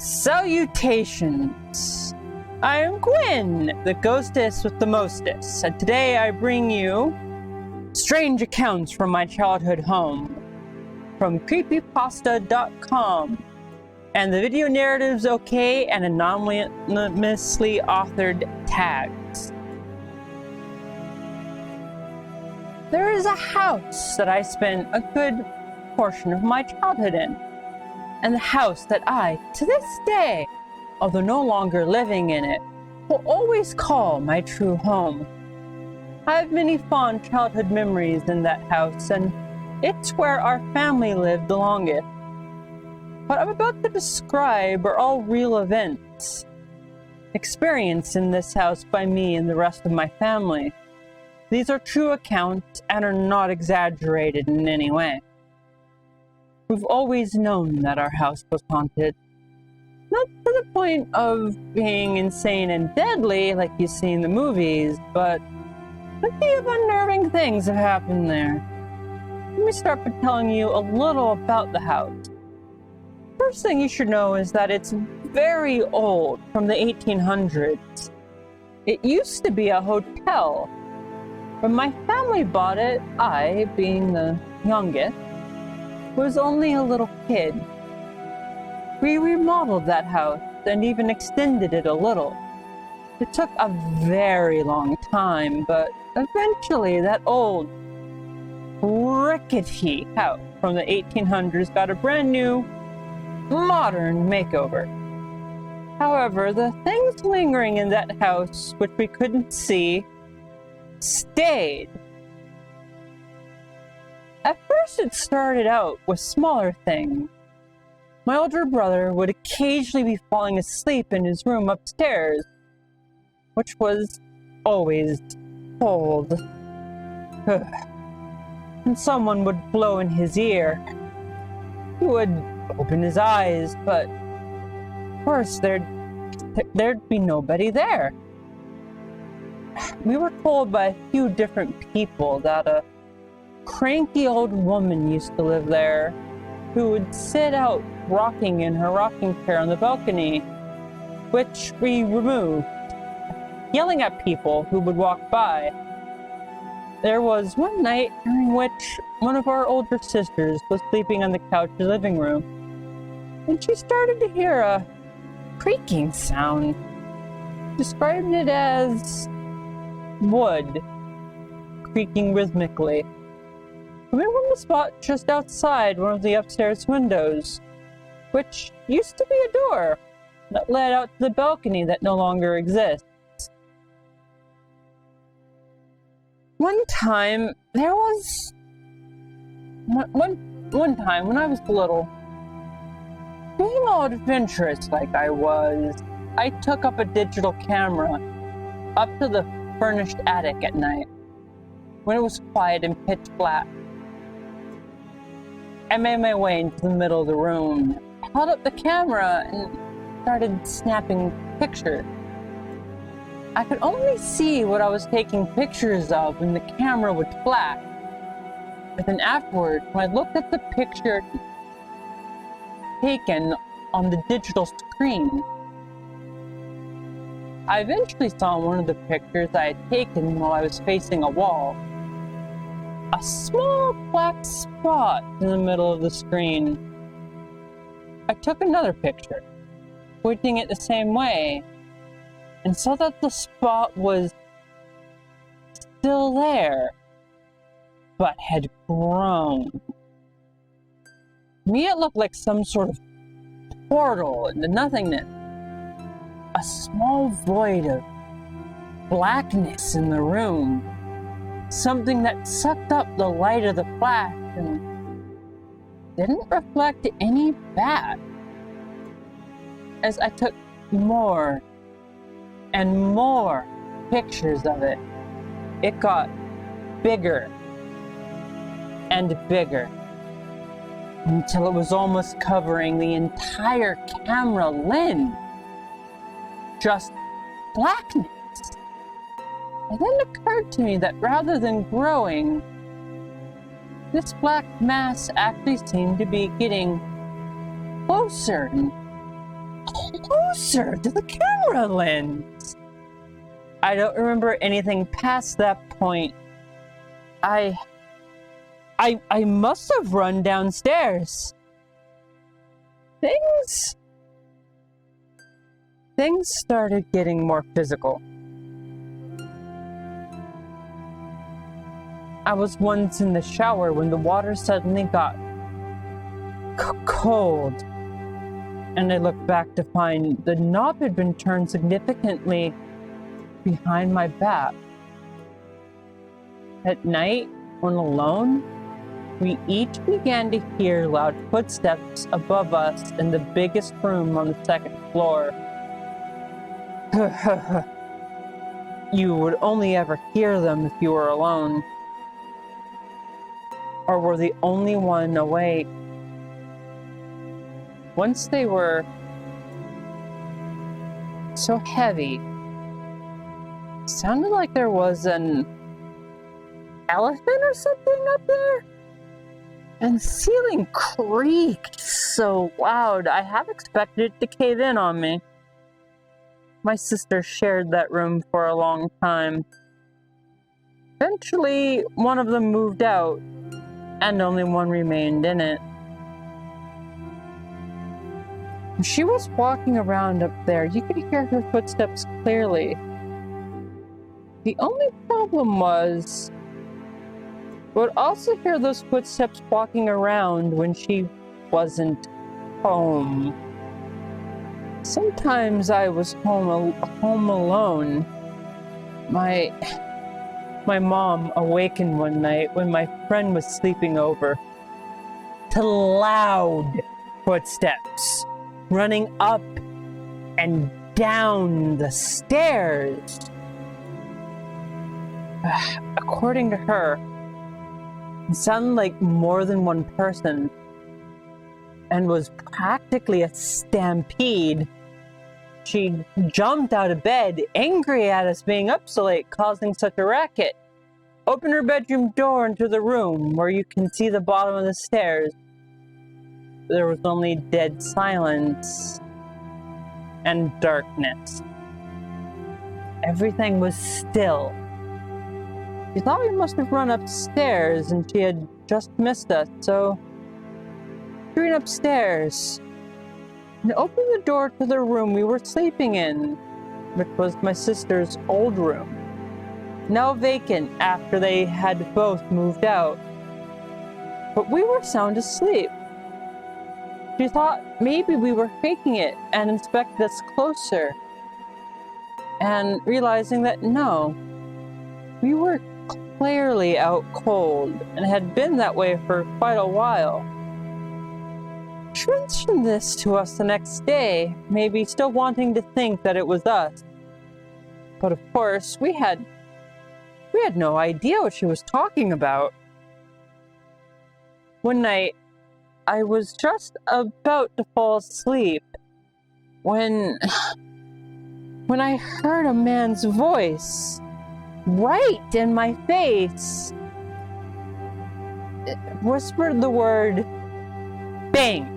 Salutations! I am Gwen, the ghostess with the mostess, and today I bring you strange accounts from my childhood home from creepypasta.com. And the video narrative's okay and anonymously authored tags. There is a house that I spent a good portion of my childhood in, and the house that I, to this day, although no longer living in it, will always call my true home. I have many fond childhood memories in that house, and it's where our family lived the longest. What I'm about to describe are all real events, experienced in this house by me and the rest of my family. These are true accounts and are not exaggerated in any way. We've always known that our house was haunted. Not to the point of being insane and deadly like you see in the movies, but plenty of unnerving things have happened there. Let me start by telling you a little about the house. First thing you should know is that it's very old, from the 1800s. It used to be a hotel. When my family bought it, I, being the youngest, was only a little kid. We remodeled that house and even extended it a little. It took a very long time, but eventually that old, rickety house from the 1800s got a brand new, modern makeover. However, the things lingering in that house, which we couldn't see, stayed. At first, it started out with smaller things. My older brother would occasionally be falling asleep in his room upstairs, which was always cold. And someone would blow in his ear. He would open his eyes, but of course there'd be nobody there. We were told by a few different people that a cranky old woman used to live there who would sit out rocking in her rocking chair on the balcony, which we removed, yelling at people who would walk by. There was one night during which one of our older sisters was sleeping on the couch in the living room, and she started to hear a creaking sound. Described it as wood creaking rhythmically, coming from the spot just outside one of the upstairs windows, which used to be a door that led out to the balcony that no longer exists. One time when I was little, being all adventurous like I was, I took up a digital camera up to the furnished attic at night when it was quiet and pitch black. I made my way into the middle of the room, held up the camera, and started snapping pictures. I could only see what I was taking pictures of when the camera would flash. But then afterwards, when I looked at the picture taken on the digital screen, I eventually saw one of the pictures I had taken while I was facing a wall. A small black spot in the middle of the screen. I took another picture, pointing it the same way, and saw that the spot was still there, but had grown. To me, it looked like some sort of portal into nothingness. A small void of blackness in the room. Something that sucked up the light of the flash and didn't reflect any back. As I took more and more pictures of it, it got bigger and bigger until it was almost covering the entire camera lens. Just blackness. It then occurred to me that rather than growing, this black mass actually seemed to be getting closer and closer to the camera lens. I don't remember anything past that point. I must have run downstairs. Things started getting more physical. I was once in the shower when the water suddenly got cold, and I looked back to find the knob had been turned significantly behind my back. At night, when alone, we each began to hear loud footsteps above us in the biggest room on the second floor. You would only ever hear them if you were alone, or were the only one awake. Once they were so heavy, it sounded like there was an elephant or something up there. And the ceiling creaked so loud, I half expected it to cave in on me. My sister shared that room for a long time. Eventually, one of them moved out, and only one remained in it. When she was walking around up there, you could hear her footsteps clearly. The only problem was, you would also hear those footsteps walking around when she wasn't home. Sometimes I was home alone. My mom awakened one night when my friend was sleeping over to loud footsteps running up and down the stairs. According to her, it sounded like more than one person and was practically a stampede. She jumped out of bed, angry at us being up so late, causing such a racket. Opened her bedroom door into the room where you can see the bottom of the stairs. There was only dead silence and darkness. Everything was still. She thought we must have run upstairs and she had just missed us, so she ran upstairs and opened the door to the room we were sleeping in, which was my sister's old room, now vacant after they had both moved out. But we were sound asleep. She thought maybe we were faking it and inspected us closer, and realizing that no, we were clearly out cold and had been that way for quite a while. She mentioned this to us the next day, maybe still wanting to think that it was us. But of course, we had no idea what she was talking about. One night, I was just about to fall asleep when I heard a man's voice right in my face. It whispered the word bang.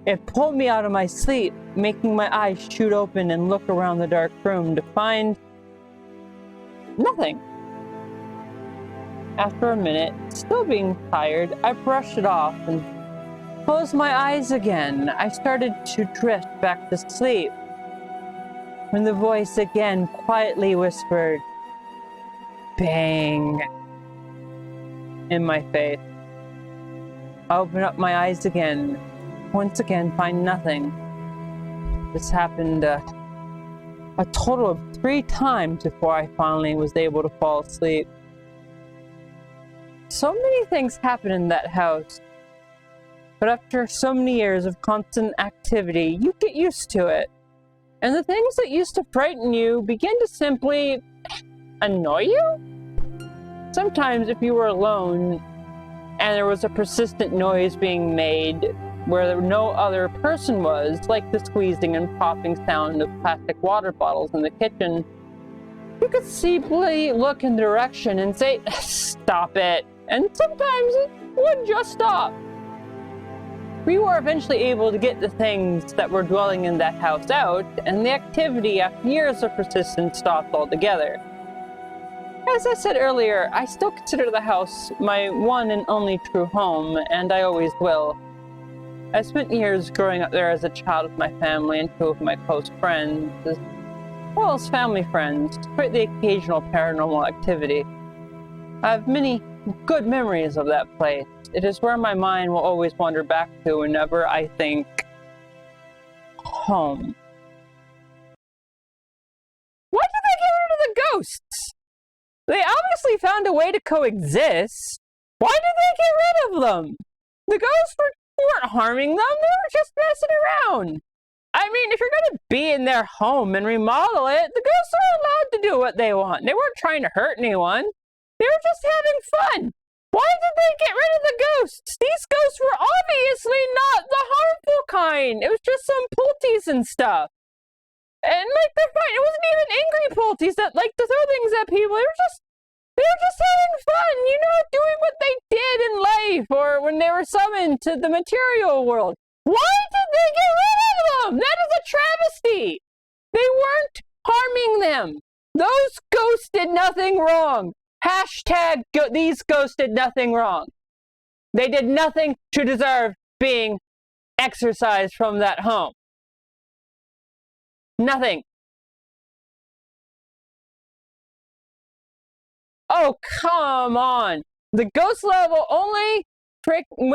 It pulled me out of my sleep, making my eyes shoot open and look around the dark room to find nothing. After a minute, still being tired, I brushed it off and closed my eyes again. I started to drift back to sleep when the voice again quietly whispered, bang, in my face. I opened up my eyes again, once again find nothing. This happened a total of 3 times before I finally was able to fall asleep. So many things happen in that house, but after so many years of constant activity, you get used to it. And the things that used to frighten you begin to simply annoy you? Sometimes if you were alone and there was a persistent noise being made where no other person was, like the squeezing and popping sound of plastic water bottles in the kitchen, you could simply look in the direction and say, stop it. And sometimes it would just stop. We were eventually able to get the things that were dwelling in that house out, and the activity after years of persistence stopped altogether. As I said earlier, I still consider the house my one and only true home, and I always will. I spent years growing up there as a child with my family and two of my close friends, as well as family friends, despite the occasional paranormal activity. I have many good memories of that place. It is where my mind will always wander back to whenever I think home. Why did they get rid of the ghosts? They obviously found a way to coexist. Why did they get rid of them? The ghosts weren't harming them, they were just messing around. I mean, if you're going to be in their home and remodel it, the ghosts are allowed to do what they want. They weren't trying to hurt anyone. They were just having fun. Why did they get rid of the ghosts? These ghosts were obviously not the harmful kind. It was just some pulties and stuff. And like, they're fine. It wasn't even angry pulties that like to throw things at people. They were just having fun, you know, doing what they did in life or when they were summoned to the material world. Why did they get rid of them? That is a travesty. They weren't harming them. Those ghosts did nothing wrong. Hashtag these ghosts did nothing wrong. They did nothing to deserve being exorcised from that home. Nothing. Oh, come on. The ghost level only